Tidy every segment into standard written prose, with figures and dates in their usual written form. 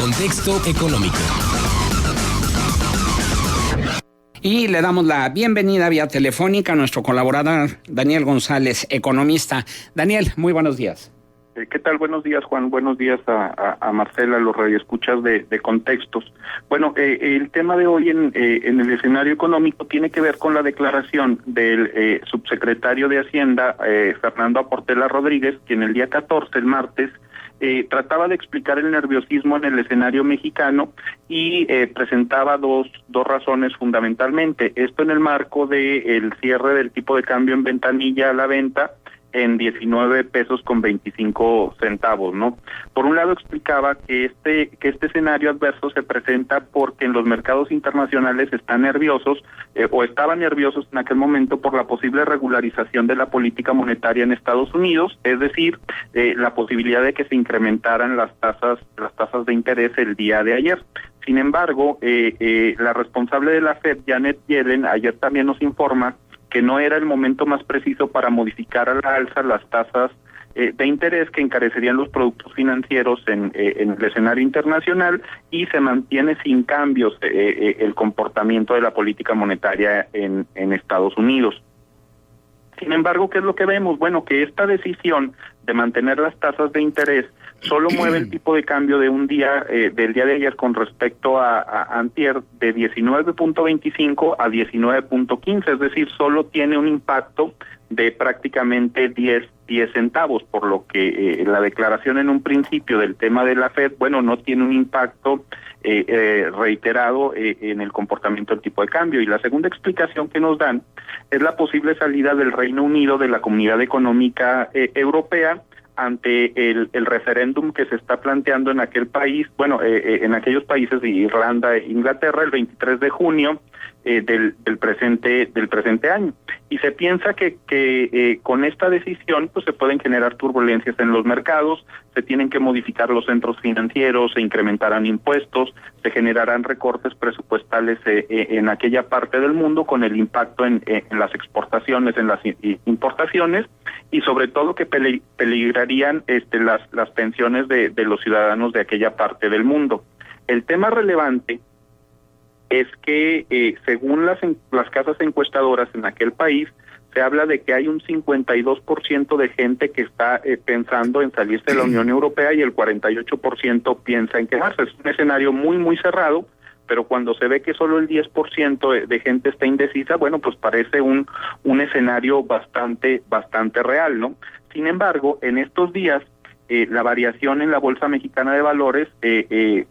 Contexto económico. Y le damos la bienvenida vía telefónica a nuestro colaborador Daniel González, economista. Daniel, muy buenos días. ¿Qué tal? Buenos días, Juan. Buenos días a Marcela, a los radioescuchas de Contextos. Bueno, el tema de hoy en el escenario económico tiene que ver con la declaración del subsecretario de Hacienda, Fernando Aportela Rodríguez, quien el día 14, el martes, trataba de explicar el nerviosismo en el escenario mexicano y presentaba dos razones fundamentalmente. Esto en el marco del cierre del tipo de cambio en ventanilla a la venta en 19 pesos con 25 centavos, ¿no? Por un lado explicaba que este escenario adverso se presenta porque en los mercados internacionales están nerviosos o estaban nerviosos en aquel momento por la posible regularización de la política monetaria en Estados Unidos, es decir, la posibilidad de que se incrementaran las tasas de interés el día de ayer. Sin embargo, la responsable de la Fed, Janet Yellen, ayer también nos informa que no era el momento más preciso para modificar a la alza las tasas de interés que encarecerían los productos financieros en el escenario internacional, y se mantiene sin cambios el comportamiento de la política monetaria en Estados Unidos. Sin embargo, ¿qué es lo que vemos? Bueno, que esta decisión de mantener las tasas de interés solo mueve el tipo de cambio de un día, del día de ayer con respecto a antier, de 19.25 a 19.15, es decir, solo tiene un impacto de prácticamente 10 centavos, por lo que la declaración en un principio del tema de la Fed, bueno, no tiene un impacto reiterado en el comportamiento del tipo de cambio. Y la segunda explicación que nos dan es la posible salida del Reino Unido de la Comunidad Económica Europea ante el referéndum que se está planteando en aquel país, en aquellos países de Irlanda e Inglaterra el 23 de junio del presente año. Y se piensa que con esta decisión pues se pueden generar turbulencias en los mercados, se tienen que modificar los centros financieros, se incrementarán impuestos, se generarán recortes presupuestales en aquella parte del mundo, con el impacto en las exportaciones, en las importaciones, y sobre todo que peligrarían las pensiones de los ciudadanos de aquella parte del mundo. El tema relevante es que según las casas encuestadoras en aquel país, se habla de que hay un 52% de gente que está pensando en salirse de la Unión Europea y el 48% piensa en quedarse. Es un escenario muy, muy cerrado, pero cuando se ve que solo el 10% de gente está indecisa, bueno, pues parece un escenario bastante real, ¿no? Sin embargo, en estos días, la variación en la Bolsa Mexicana de Valores,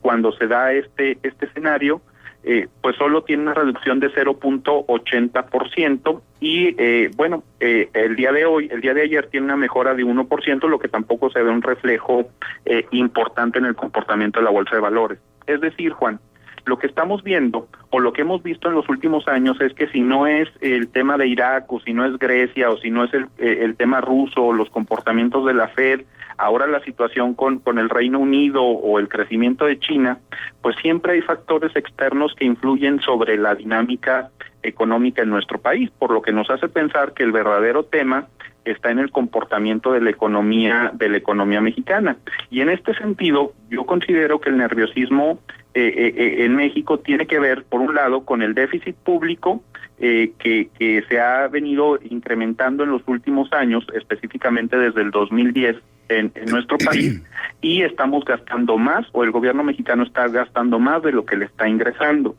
cuando se da este escenario, pues solo tiene una reducción de 0.80% y el día de ayer tiene una mejora de 1%, lo que tampoco se ve un reflejo importante en el comportamiento de la Bolsa de Valores. Es decir, Juan, lo que estamos viendo o lo que hemos visto en los últimos años es que si no es el tema de Irak, o si no es Grecia, o si no es el tema ruso, o los comportamientos de la Fed, ahora la situación con el Reino Unido o el crecimiento de China, pues siempre hay factores externos que influyen sobre la dinámica económica en nuestro país, por lo que nos hace pensar que el verdadero tema está en el comportamiento de la economía mexicana. Y en este sentido, yo considero que el nerviosismo en México tiene que ver, por un lado, con el déficit público que se ha venido incrementando en los últimos años, específicamente desde el 2010 en nuestro país, y estamos gastando más, o el gobierno mexicano está gastando más de lo que le está ingresando.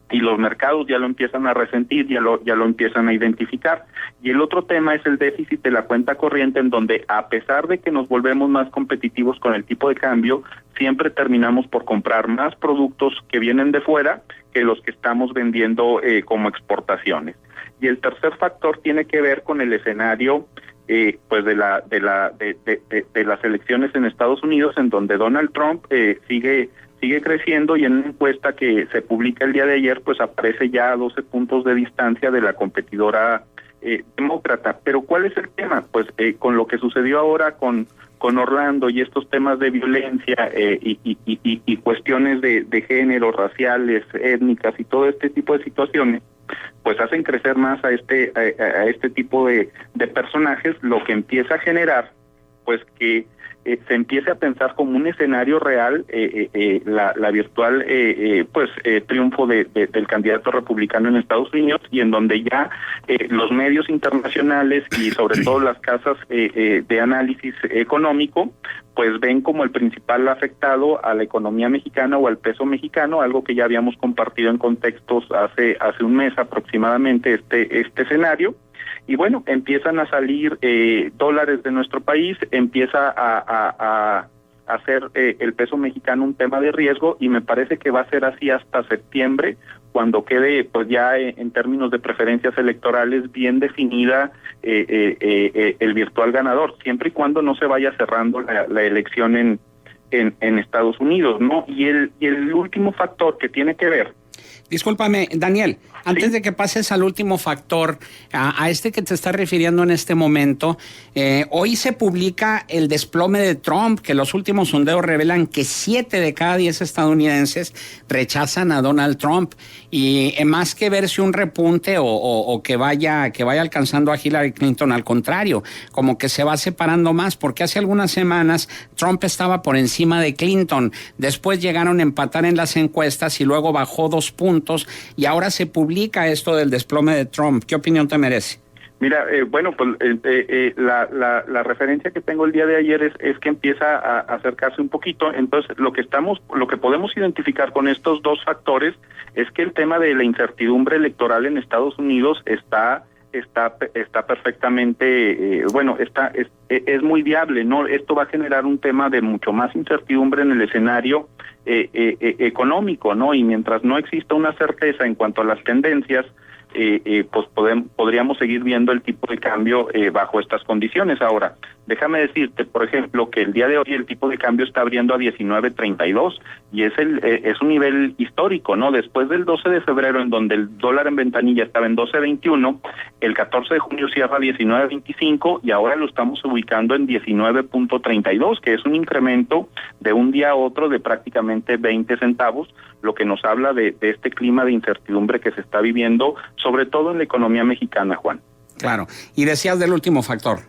Y los mercados ya lo empiezan a resentir, ya lo empiezan a identificar. Y el otro tema es el déficit de la cuenta corriente, en donde a pesar de que nos volvemos más competitivos con el tipo de cambio, siempre terminamos por comprar más productos que vienen de fuera que los que estamos vendiendo como exportaciones. Y el tercer factor tiene que ver con el escenario pues de las elecciones en Estados Unidos, en donde Donald Trump sigue creciendo, y en una encuesta que se publica el día de ayer, pues aparece ya a 12 puntos de distancia de la competidora demócrata. Pero ¿cuál es el tema? Pues con lo que sucedió ahora con Orlando y estos temas de violencia y cuestiones de género, raciales, étnicas y todo este tipo de situaciones, pues hacen crecer más a este tipo de personajes, lo que empieza a generar pues que se empiece a pensar como un escenario real la virtual triunfo del candidato republicano en Estados Unidos, y en donde ya los medios internacionales y sobre todo las casas de análisis económico pues ven como el principal afectado a la economía mexicana o al peso mexicano, algo que ya habíamos compartido en contextos hace un mes aproximadamente este escenario. Y bueno, empiezan a salir dólares de nuestro país, empieza a hacer el peso mexicano un tema de riesgo, y me parece que va a ser así hasta septiembre, cuando quede pues ya en términos de preferencias electorales bien definida el virtual ganador, siempre y cuando no se vaya cerrando la elección en Estados Unidos, ¿no? Y el último factor que tiene que ver. Discúlpame, Daniel, antes ¿Sí? de que pases al último factor, a este que te estás refiriendo en este momento, hoy se publica el desplome de Trump, que los últimos sondeos revelan que 7 de cada 10 estadounidenses rechazan a Donald Trump, y más que verse un repunte o que vaya alcanzando a Hillary Clinton, al contrario, como que se va separando más, porque hace algunas semanas Trump estaba por encima de Clinton, después llegaron a empatar en las encuestas y luego bajó 2 puntos, y ahora se publica esto del desplome de Trump. ¿Qué opinión te merece? Mira, la referencia que tengo el día de ayer es que empieza a acercarse un poquito. Entonces, lo que podemos identificar con estos dos factores es que el tema de la incertidumbre electoral en Estados Unidos está perfectamente, es muy viable, ¿no? Esto va a generar un tema de mucho más incertidumbre en el escenario económico, ¿no? Y mientras no exista una certeza en cuanto a las tendencias, pues podríamos seguir viendo el tipo de cambio bajo estas condiciones. Ahora, déjame decirte, por ejemplo, que el día de hoy el tipo de cambio está abriendo a 19.32 y es un nivel histórico, ¿no? Después del 12 de febrero, en donde el dólar en ventanilla estaba en 12.21, el 14 de junio cierra 19.25 y ahora lo estamos ubicando en 19.32, que es un incremento de un día a otro de prácticamente 20 centavos, lo que nos habla de este clima de incertidumbre que se está viviendo, sobre todo en la economía mexicana, Juan. Claro. Y decías del último factor.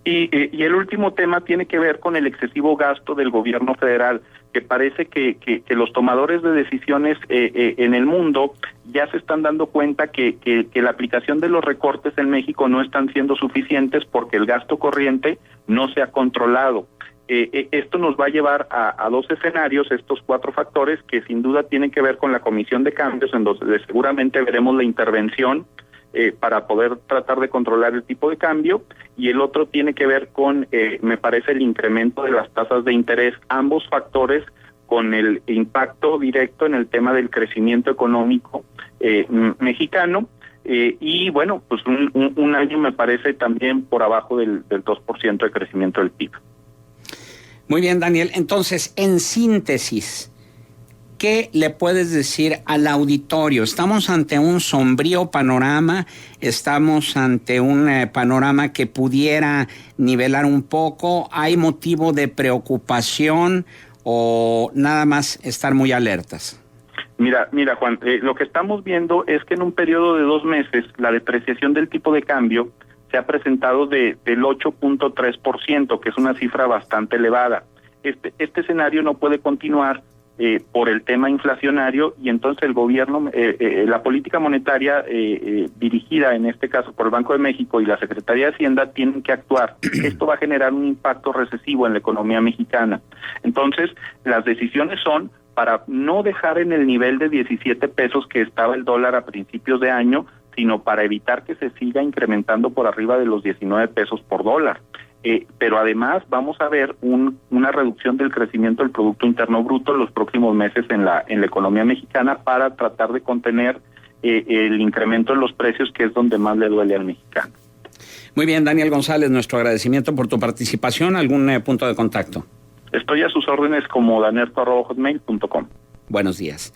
Y el último tema tiene que ver con el excesivo gasto del gobierno federal, que parece que los tomadores de decisiones en el mundo ya se están dando cuenta que la aplicación de los recortes en México no están siendo suficientes porque el gasto corriente no se ha controlado. Esto nos va a llevar a dos escenarios, estos 4 factores que sin duda tienen que ver con la Comisión de Cambios, en donde seguramente veremos la intervención para poder tratar de controlar el tipo de cambio, y el otro tiene que ver con, me parece, el incremento de las tasas de interés, ambos factores con el impacto directo en el tema del crecimiento económico mexicano, y bueno, pues un año me parece también por abajo del 2% de crecimiento del PIB. Muy bien, Daniel. Entonces, en síntesis, ¿qué le puedes decir al auditorio? Estamos ante un sombrío panorama, estamos ante un panorama que pudiera nivelar un poco. ¿Hay motivo de preocupación o nada más estar muy alertas? Mira, Juan, lo que estamos viendo es que en un periodo de 2 meses la depreciación del tipo de cambio se ha presentado del 8.3%, que es una cifra bastante elevada. Este escenario no puede continuar por el tema inflacionario, y entonces el gobierno, la política monetaria dirigida en este caso por el Banco de México y la Secretaría de Hacienda tienen que actuar. Esto va a generar un impacto recesivo en la economía mexicana. Entonces, las decisiones son para no dejar en el nivel de 17 pesos que estaba el dólar a principios de año, sino para evitar que se siga incrementando por arriba de los 19 pesos por dólar. Pero además vamos a ver una reducción del crecimiento del Producto Interno Bruto en los próximos meses en la economía mexicana, para tratar de contener el incremento en los precios, que es donde más le duele al mexicano. Muy bien, Daniel González, nuestro agradecimiento por tu participación. ¿Algún punto de contacto? Estoy a sus órdenes como danerto@hotmail.com. Buenos días.